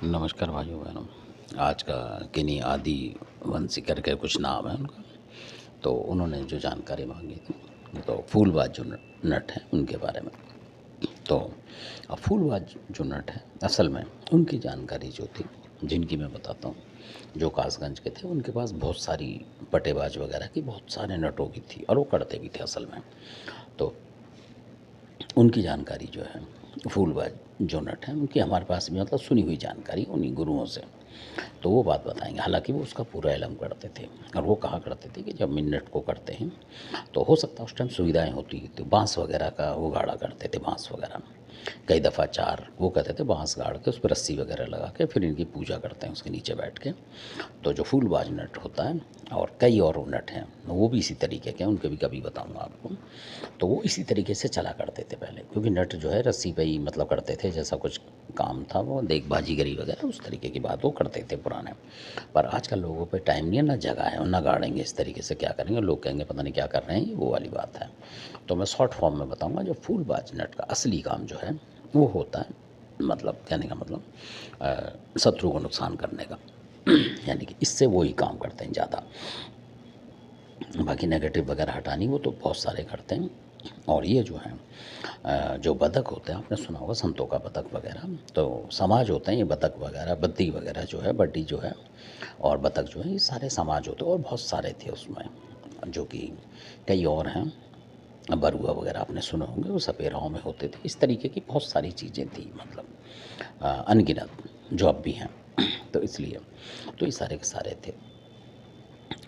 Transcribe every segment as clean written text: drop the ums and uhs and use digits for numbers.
नमस्कार भाइयों बहनों। आज का किन्हीं आदि वंशी करके कुछ नाम है उनका। तो उन्होंने जो जानकारी मांगी थी तो फूलबाज जो नट हैं उनके बारे में। तो अब फूलबाज जो नट हैं असल में उनकी जानकारी जो थी, जिनकी मैं बताता हूँ, जो कासगंज के थे उनके पास बहुत सारी पटेबाज वगैरह की बहुत सारे नटों की थी और वो करते भी थे असल में। तो उनकी जानकारी जो है फूलबाज जो नट हैं उनकी हमारे पास भी मतलब सुनी हुई जानकारी उन्हीं गुरुओं से। तो वो बात बताएंगे, हालांकि वो उसका पूरा इल्म करते थे। और वो कहा करते थे कि जब मिन्नट को करते हैं तो हो सकता है उस टाइम सुविधाएं होती तो बांस वगैरह का वो गाड़ा करते थे, बांस वगैरह। कई दफ़ा चार वो कहते थे बांस गाड़ के उस पर रस्सी वगैरह लगा के फिर इनकी पूजा करते हैं उसके नीचे बैठ के। तो जो फूलबाज नट होता है और कई और नट हैं वो भी इसी तरीके के हैं, उनके भी कभी बताऊंगा आपको। तो वो इसी तरीके से चला करते थे पहले, क्योंकि नट जो है रस्सी पे ही मतलब करते थे, जैसा कुछ काम था वो देख बाजीगरी वगैरह उस तरीके की बात वो करते थे पुराने। पर आजकल लोगों पे टाइम नहीं है, ना जगह है और ना गाड़ेंगे इस तरीके से, क्या करेंगे लोग कहेंगे पता नहीं क्या कर रहे हैं, वो वाली बात है। तो मैं शॉर्ट फॉर्म में बताऊंगा, जो फूलबाज नट का असली काम जो है वो होता है, मतलब कहने का मतलब शत्रु को नुकसान करने का। यानी कि इससे वो ही काम करते हैं ज़्यादा। बाकी नेगेटिव वगैरह हटानी वो तो बहुत सारे करते हैं। और ये जो है जो बतख होते हैं, आपने सुना होगा संतों का बतख वगैरह, तो समाज होते हैं ये बतख वगैरह, बद्दी वगैरह जो है, बड्डी जो है और बतख जो है, ये सारे समाज होते हैं। और बहुत सारे थे उसमें जो कि कई और हैं। बरुआ वगैरह आपने सुने होंगे, वो सपेराओं में होते थे। इस तरीके की बहुत सारी चीज़ें थी, मतलब अनगिनत जो अब भी हैं। तो इसलिए तो ये सारे के सारे थे।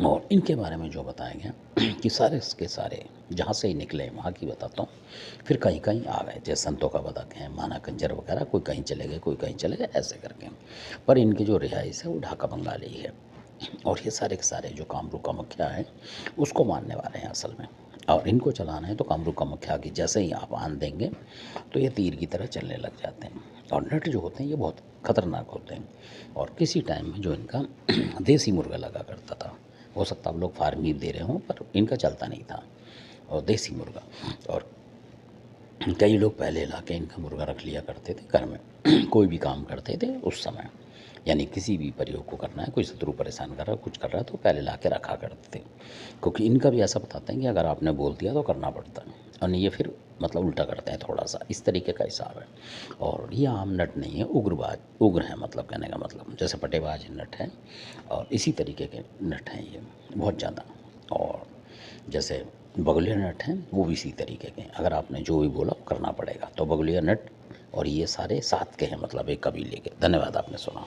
और इनके बारे में जो बताया गया कि सारे के सारे जहाँ से ही निकले वहाँ की बताता हूँ। फिर कहीं कहीं आ गए, जैसे संतों का बतख है, माना कंजर वगैरह, कोई कहीं चले गए कोई कहीं चले गए ऐसे करके। पर इनकी जो रिहाइश है वो ढाका बंगाली ही है। और ये सारे के सारे जो कामरूप कामाख्या है उसको मानने वाले हैं असल में। और इनको चलाना है तो कामरूप कामाख्या की जैसे ही आप आन देंगे तो ये तीर की तरह चलने लग जाते हैं। और नट जो होते हैं ये बहुत ख़तरनाक होते हैं। और किसी टाइम में जो इनका देसी मुर्गा लगा करता था, हो सकता है आप लोग फार्मी दे रहे हों, पर इनका चलता नहीं था। और देसी मुर्गा, और कई लोग पहले ला के इनका मुर्गा रख लिया करते थे घर में। कोई भी काम करते थे उस समय, यानी किसी भी प्रयोग को करना है, कोई शत्रु परेशान कर रहा है कुछ कर रहा है तो पहले ला के रखा करते थे। क्योंकि इनका भी ऐसा बताते हैं कि अगर आपने बोल दिया तो करना पड़ता है, और नहीं ये फिर मतलब उल्टा करते हैं थोड़ा सा, इस तरीके का हिसाब है। और ये आम नट नहीं है, उग्रबाज उग्र है, मतलब कहने का मतलब जैसे पटेबाज नट है और इसी तरीके के नट हैं ये बहुत ज़्यादा। और जैसे बगुलिया नट हैं वो भी इसी तरीके के हैं, अगर आपने जो भी बोला वो करना पड़ेगा। तो बगुलिया नट और ये सारे साथ के हैं, मतलब एक कबीले के। धन्यवाद, आपने सुना।